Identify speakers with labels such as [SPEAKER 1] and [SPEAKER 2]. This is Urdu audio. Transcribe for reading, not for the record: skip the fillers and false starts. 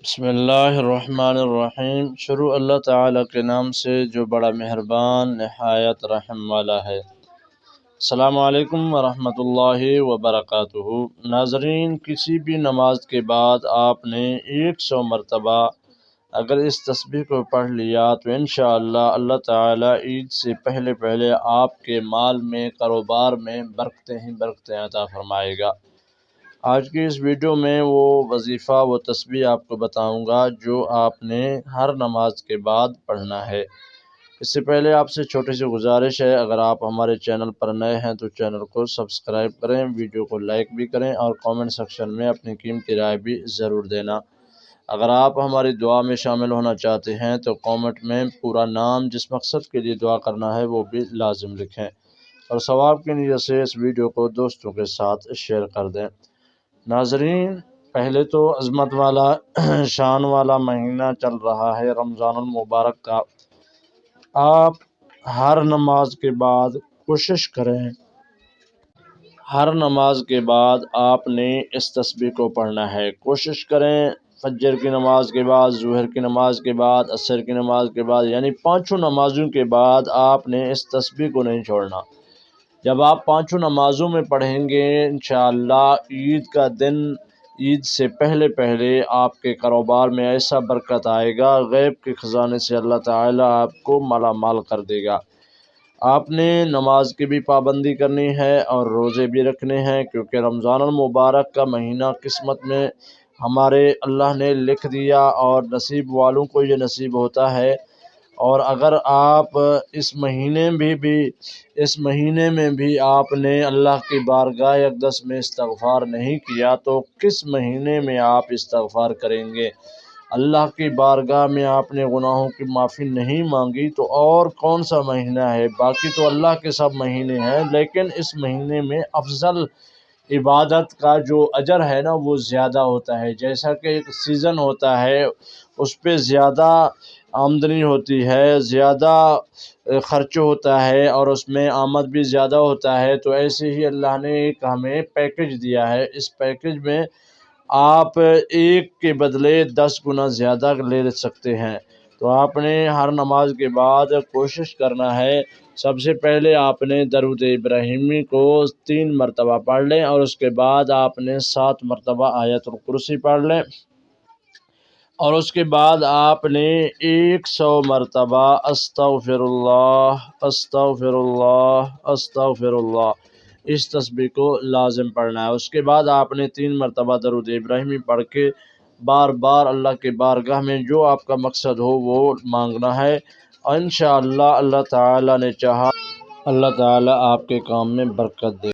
[SPEAKER 1] بسم اللہ الرحمن الرحیم۔ شروع اللہ تعالیٰ کے نام سے جو بڑا مہربان نہایت رحم والا ہے۔ السلام علیکم ورحمۃ اللہ وبرکاتہ۔ ناظرین، کسی بھی نماز کے بعد آپ نے 100 مرتبہ اگر اس تسبیح کو پڑھ لیا تو انشاءاللہ اللہ تعالیٰ عید سے پہلے آپ کے مال میں، کاروبار میں برکتیں ہی برکتیں عطا فرمائے گا۔ آج کی اس ویڈیو میں وہ وظیفہ، وہ تسبیح آپ کو بتاؤں گا جو آپ نے ہر نماز کے بعد پڑھنا ہے۔ اس سے پہلے آپ سے چھوٹی سی گزارش ہے، اگر آپ ہمارے چینل پر نئے ہیں تو چینل کو سبسکرائب کریں، ویڈیو کو لائک بھی کریں اور کامنٹ سیکشن میں اپنی قیمتی رائے بھی ضرور دینا۔ اگر آپ ہماری دعا میں شامل ہونا چاہتے ہیں تو کامنٹ میں پورا نام، جس مقصد کے لیے دعا کرنا ہے وہ بھی لازم لکھیں، اور ثواب کی نیت سے اس ویڈیو کو دوستوں کے ساتھ شیئر کر دیں۔ ناظرین، پہلے تو عظمت والا شان والا مہینہ چل رہا ہے رمضان المبارک کا۔ آپ ہر نماز کے بعد کوشش کریں، ہر نماز کے بعد آپ نے اس تسبیح کو پڑھنا ہے۔ کوشش کریں فجر کی نماز کے بعد، ظہر کی نماز کے بعد، عصر کی نماز کے بعد، یعنی پانچوں نمازوں کے بعد آپ نے اس تسبیح کو نہیں چھوڑنا۔ جب آپ پانچوں نمازوں میں پڑھیں گے انشاءاللہ عید کا دن، عید سے پہلے آپ کے کاروبار میں ایسا برکت آئے گا، غیب کے خزانے سے اللہ تعالیٰ آپ کو مالا مال کر دے گا۔ آپ نے نماز کی بھی پابندی کرنی ہے اور روزے بھی رکھنے ہیں، کیونکہ رمضان المبارک کا مہینہ قسمت میں ہمارے اللہ نے لکھ دیا اور نصیب والوں کو یہ نصیب ہوتا ہے۔ اور اگر آپ اس مہینے میں بھی آپ نے اللہ کی بارگاہ اقدس میں استغفار نہیں کیا تو کس مہینے میں آپ استغفار کریں گے؟ اللہ کی بارگاہ میں آپ نے گناہوں کی معافی نہیں مانگی تو اور کون سا مہینہ ہے؟ باقی تو اللہ کے سب مہینے ہیں، لیکن اس مہینے میں افضل عبادت کا جو اجر ہے نا وہ زیادہ ہوتا ہے۔ جیسا کہ ایک سیزن ہوتا ہے، اس پہ زیادہ آمدنی ہوتی ہے، زیادہ خرچ ہوتا ہے اور اس میں آمد بھی زیادہ ہوتا ہے، تو ایسے ہی اللہ نے ایک ہمیں پیکج دیا ہے۔ اس پیکج میں آپ ایک کے بدلے 10 گنا زیادہ لے سکتے ہیں۔ تو آپ نے ہر نماز کے بعد کوشش کرنا ہے، سب سے پہلے آپ نے درود ابراہیمی کو 3 مرتبہ پڑھ لیں، اور اس کے بعد آپ نے 7 مرتبہ آیت الکرسی پڑھ لیں، اور اس کے بعد آپ نے 100 مرتبہ استغفر اللہ استغفر اللہ استغفر اللہ اس تسبیح کو لازم پڑھنا ہے۔ اس کے بعد آپ نے 3 مرتبہ درود ابراہیمی پڑھ کے بار بار اللہ کے بارگاہ میں جو آپ کا مقصد ہو وہ مانگنا ہے، اور انشاءاللہ اللہ تعالیٰ نے چاہا اللہ تعالیٰ آپ کے کام میں برکت دے۔